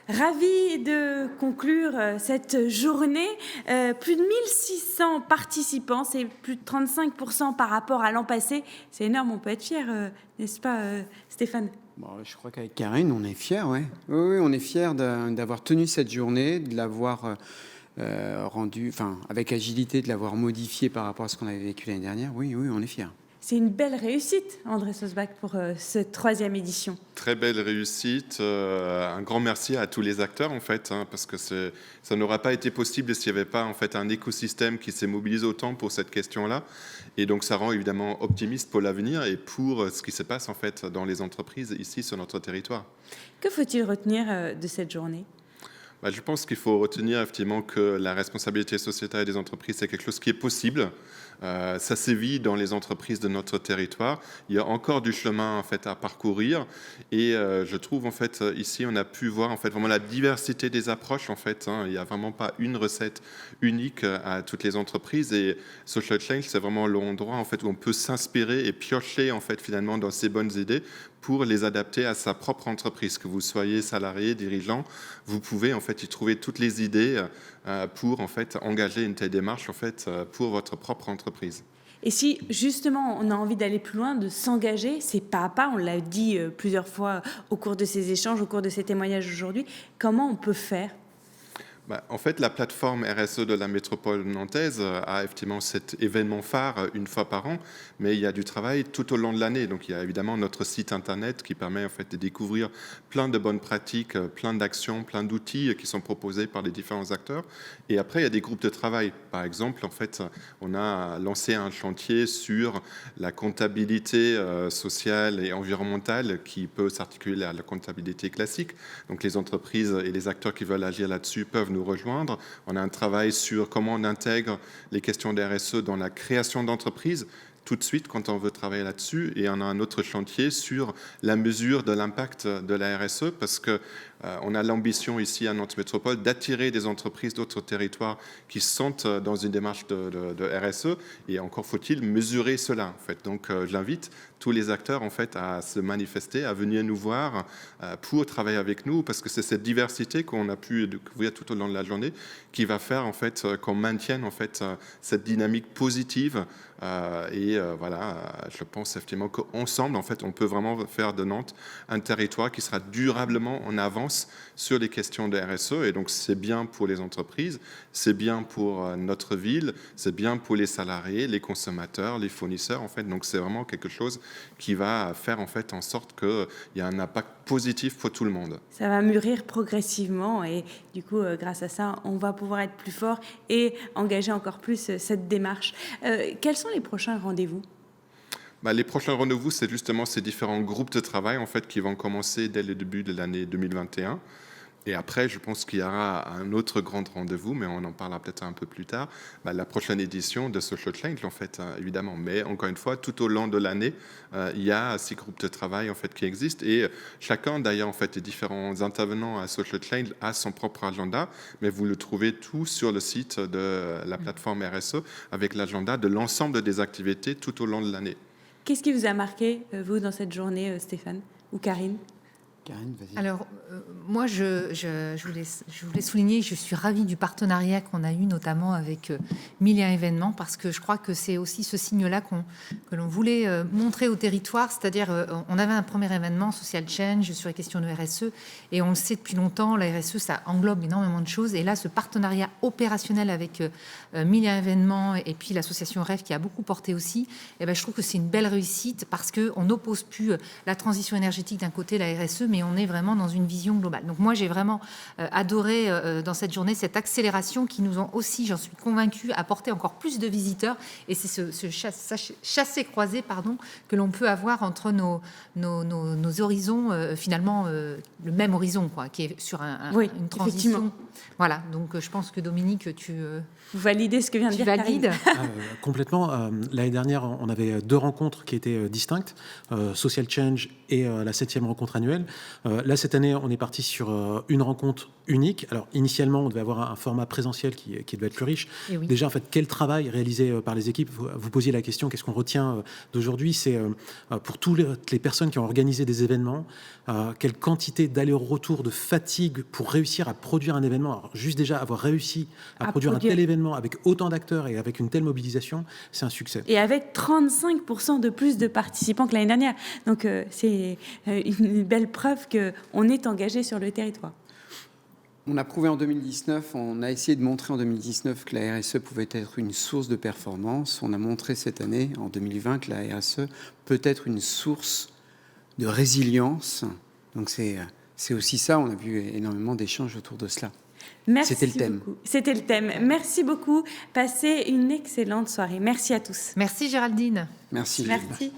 Ravi de conclure cette journée. Plus de 1600 participants, c'est plus de 35% par rapport à l'an passé. C'est énorme, on peut être fier, n'est-ce pas, Stéphane? Bon, je crois qu'avec Karine, on est fiers, ouais. Oui, on est fiers d'avoir tenu cette journée, de l'avoir rendue, enfin, avec agilité, de l'avoir modifiée par rapport à ce qu'on avait vécu l'année dernière. Oui, on est fiers. C'est une belle réussite, André Sosbach, pour cette 3e édition. Très belle réussite. Un grand merci à tous les acteurs, en fait, parce que ça n'aurait pas été possible s'il n'y avait pas en fait, un écosystème qui s'est mobilisé autant pour cette question-là. Et donc, ça rend évidemment optimiste pour l'avenir et pour ce qui se passe en fait, dans les entreprises ici sur notre territoire. Que faut-il retenir de cette journée ? Je pense qu'il faut retenir effectivement que la responsabilité sociétale des entreprises, c'est quelque chose qui est possible. Ça sévit dans les entreprises de notre territoire. Il y a encore du chemin en fait à parcourir et je trouve en fait ici on a pu voir en fait vraiment la diversité des approches en fait. Il n'y a vraiment pas une recette unique à toutes les entreprises et Social Change c'est vraiment l'endroit en fait où on peut s'inspirer et piocher en fait finalement dans ces bonnes idées pour les adapter à sa propre entreprise. Que vous soyez salarié, dirigeant, vous pouvez en fait y trouver toutes les idées pour en fait engager une telle démarche en fait pour votre propre entreprise. Et si justement on a envie d'aller plus loin, de s'engager, c'est pas à pas, on l'a dit plusieurs fois au cours de ces échanges, au cours de ces témoignages aujourd'hui, comment on peut faire ? En fait, la plateforme RSE de la métropole nantaise a effectivement cet événement phare une fois par an, mais il y a du travail tout au long de l'année. Donc, il y a évidemment notre site internet qui permet en fait de découvrir plein de bonnes pratiques, plein d'actions, plein d'outils qui sont proposés par les différents acteurs. Et après, il y a des groupes de travail. Par exemple, en fait, on a lancé un chantier sur la comptabilité sociale et environnementale qui peut s'articuler à la comptabilité classique. Donc, les entreprises et les acteurs qui veulent agir là-dessus peuvent nous rejoindre. On a un travail sur comment on intègre les questions de RSE dans la création d'entreprises tout de suite quand on veut travailler là-dessus. Et on a un autre chantier sur la mesure de l'impact de la RSE parce que on a l'ambition ici à Nantes Métropole d'attirer des entreprises d'autres territoires qui sont dans une démarche de RSE et encore faut-il mesurer cela en fait. Donc j'invite tous les acteurs en fait à se manifester, à venir nous voir pour travailler avec nous parce que c'est cette diversité qu'on a pu découvrir tout au long de la journée qui va faire en fait qu'on maintienne en fait cette dynamique positive voilà, je pense effectivement qu'ensemble en fait on peut vraiment faire de Nantes un territoire qui sera durablement en avance sur les questions de RSE et donc c'est bien pour les entreprises, c'est bien pour notre ville, c'est bien pour les salariés, les consommateurs, les fournisseurs en fait. Donc c'est vraiment quelque chose qui va faire en fait en sorte qu'il y a un impact positif pour tout le monde. Ça va mûrir progressivement et du coup grâce à ça on va pouvoir être plus fort et engager encore plus cette démarche. Quels sont les prochains rendez-vous ? Les prochains rendez-vous, c'est justement ces différents groupes de travail en fait, qui vont commencer dès le début de l'année 2021. Et après, je pense qu'il y aura un autre grand rendez-vous, mais on en parlera peut-être un peu plus tard, la prochaine édition de Social Change, en fait, évidemment. Mais encore une fois, tout au long de l'année, il y a ces groupes de travail en fait, qui existent. Et chacun, d'ailleurs, en fait, des différents intervenants à Social Change a son propre agenda, mais vous le trouvez tout sur le site de la plateforme RSE, avec l'agenda de l'ensemble des activités tout au long de l'année. Qu'est-ce qui vous a marqué, vous, dans cette journée, Stéphane ou Karine ? Karine, vas-y. Alors, moi, je voulais souligner, je suis ravie du partenariat qu'on a eu, notamment avec 1001 événements, parce que je crois que c'est aussi ce signe-là que l'on voulait montrer au territoire, c'est-à-dire, on avait un premier événement, Social Change, sur les questions de RSE, et on le sait depuis longtemps, la RSE, ça englobe énormément de choses, et là, ce partenariat opérationnel avec 1001 événements, et puis l'association REF, qui a beaucoup porté aussi, je trouve que c'est une belle réussite, parce qu'on n'oppose plus la transition énergétique d'un côté, la RSE, mais on est vraiment dans une vision globale. Donc moi, j'ai vraiment adoré dans cette journée cette accélération qui nous ont aussi, j'en suis convaincue, apporté encore plus de visiteurs. Et c'est ce chassé-croisé que l'on peut avoir entre nos horizons, finalement, le même horizon, quoi, qui est sur une transition. Voilà, donc je pense que Dominique, tu... Vous validez ce que vient de dire Karine. Complètement. L'année dernière, on avait 2 rencontres qui étaient distinctes, Social Change et la 7e rencontre annuelle. Là, cette année, on est parti sur une rencontre unique. Alors, initialement, on devait avoir un format présentiel qui devait être plus riche. Et oui. Déjà, en fait, quel travail réalisé par les équipes? Vous posiez la question, qu'est-ce qu'on retient d'aujourd'hui? C'est pour toutes les personnes qui ont organisé des événements, quelle quantité d'aller-retour, de fatigue pour réussir à produire un événement. Alors, juste déjà avoir réussi à produire un tel événement avec autant d'acteurs et avec une telle mobilisation, c'est un succès. Et avec 35% de plus de participants que l'année dernière. Donc, c'est une belle preuve qu'on est engagé sur le territoire. On a prouvé en 2019, on a essayé de montrer en 2019 que la RSE pouvait être une source de performance. On a montré cette année, en 2020, que la RSE peut être une source de résilience. Donc c'est aussi ça, on a vu énormément d'échanges autour de cela. Merci C'était le thème. beaucoup. C'était le thème. Merci beaucoup. Passez une excellente soirée. Merci à tous. Merci Géraldine. Merci. Merci.